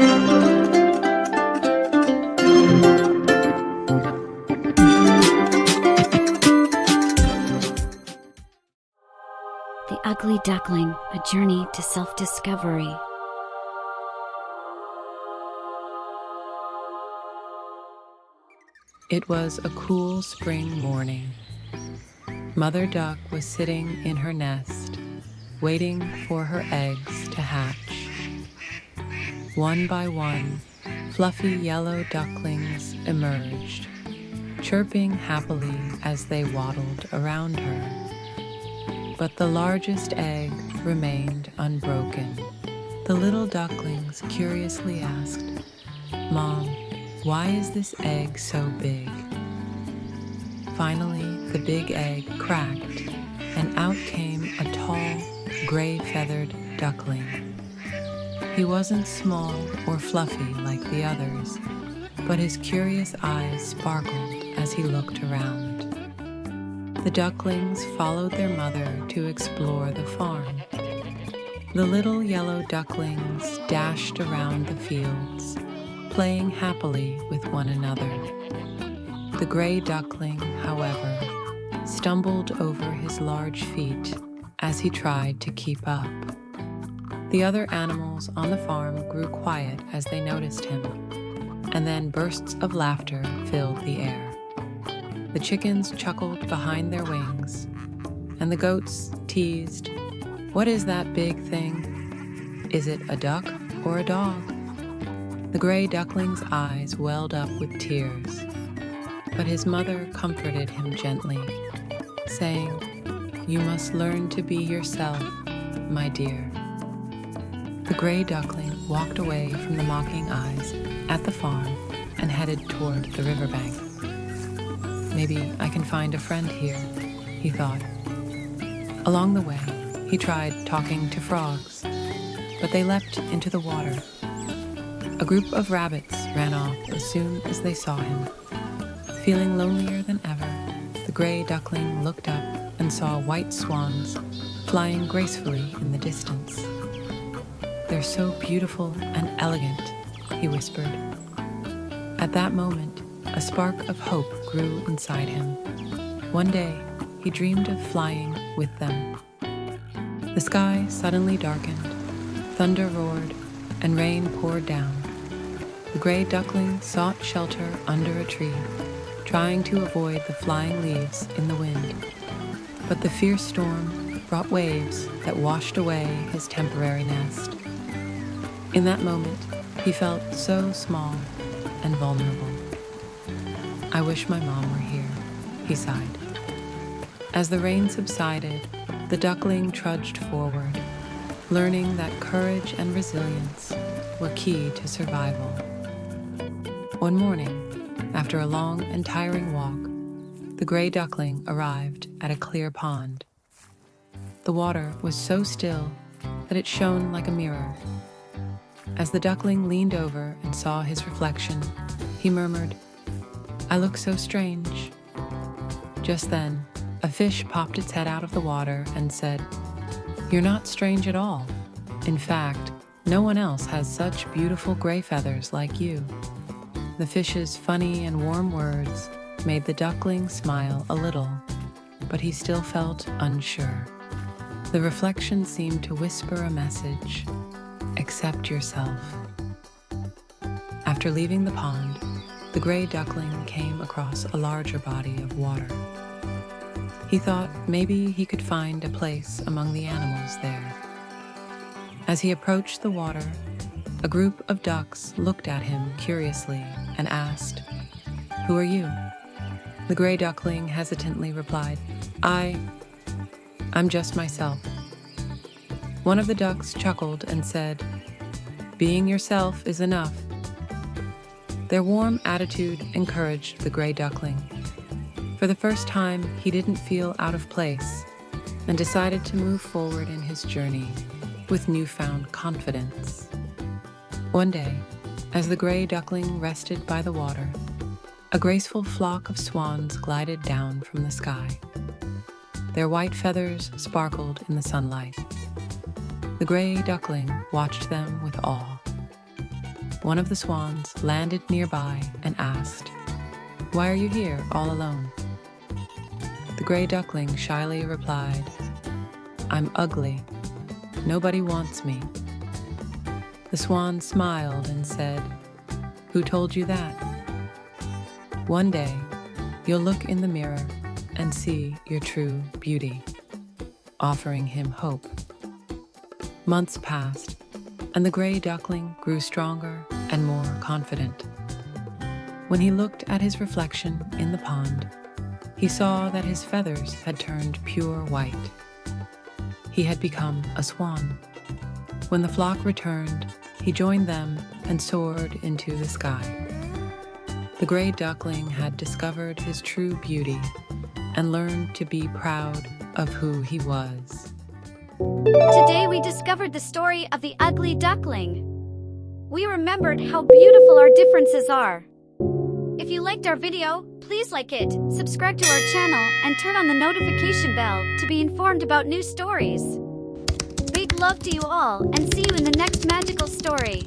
The Ugly Duckling, a journey to self-discovery. It was a cool spring morning. Mother Duck was sitting in her nest, waiting for her eggs to hatch. One by one, fluffy yellow ducklings emerged, chirping happily as they waddled around her. But the largest egg remained unbroken. The little ducklings curiously asked, "Mom, why is this egg so big?" Finally, the big egg cracked, and out came a tall, gray-feathered duckling. He wasn't small or fluffy like the others, but his curious eyes sparkled as he looked around. The ducklings followed their mother to explore the farm. The little yellow ducklings dashed around the fields, playing happily with one another. The gray duckling, however, stumbled over his large feet as he tried to keep up. The other animals on the farm grew quiet as they noticed him, and then bursts of laughter filled the air. The chickens chuckled behind their wings, and the goats teased, "What is that big thing? Is it a duck or a dog?" The gray duckling's eyes welled up with tears, but his mother comforted him gently, saying, "You must learn to be yourself, my dear." The gray duckling walked away from the mocking eyes at the farm and headed toward the riverbank. "Maybe I can find a friend here," he thought. Along the way, he tried talking to frogs, but they leapt into the water. A group of rabbits ran off as soon as they saw him. Feeling lonelier than ever, the gray duckling looked up and saw white swans flying gracefully in the distance. "They're so beautiful and elegant," he whispered. At that moment, a spark of hope grew inside him. One day, he dreamed of flying with them. The sky suddenly darkened, thunder roared, and rain poured down. The gray duckling sought shelter under a tree, trying to avoid the flying leaves in the wind. But the fierce storm brought waves that washed away his temporary nest. In that moment, he felt so small and vulnerable. "I wish my mom were here," he sighed. As the rain subsided, the duckling trudged forward, learning that courage and resilience were key to survival. One morning, after a long and tiring walk, the gray duckling arrived at a clear pond. The water was so still that it shone like a mirror. As the duckling leaned over and saw his reflection, he murmured, "I look so strange." Just then, a fish popped its head out of the water and said, "You're not strange at all. In fact, no one else has such beautiful gray feathers like you." The fish's funny and warm words made the duckling smile a little, but he still felt unsure. The reflection seemed to whisper a message: accept yourself. After leaving the pond, the gray duckling came across a larger body of water. He thought maybe he could find a place among the animals there. As he approached the water, a group of ducks looked at him curiously and asked, "Who are you?" The gray duckling hesitantly replied, I'm just myself." One of the ducks chuckled and said, "Being yourself is enough." Their warm attitude encouraged the gray duckling. For the first time, he didn't feel out of place and decided to move forward in his journey with newfound confidence. One day, as the gray duckling rested by the water, a graceful flock of swans glided down from the sky. Their white feathers sparkled in the sunlight. The gray duckling watched them with awe. one of the swans landed nearby and asked, "Why are you here all alone?" The gray duckling shyly replied, "I'm ugly. Nobody wants me." The swan smiled and said, "Who told you that? One day, you'll look in the mirror and see your true beauty," offering him hope. Months passed, and the gray duckling grew stronger and more confident. When he looked at his reflection in the pond, he saw that his feathers had turned pure white. He had become a swan. When the flock returned, he joined them and soared into the sky. The gray duckling had discovered his true beauty and learned to be proud of who he was. Today we discovered the story of the ugly duckling. We remembered how beautiful our differences are. If you liked our video, please like it, subscribe to our channel, and turn on the notification bell to be informed about new stories. Big love to you all, and see you in the next magical story.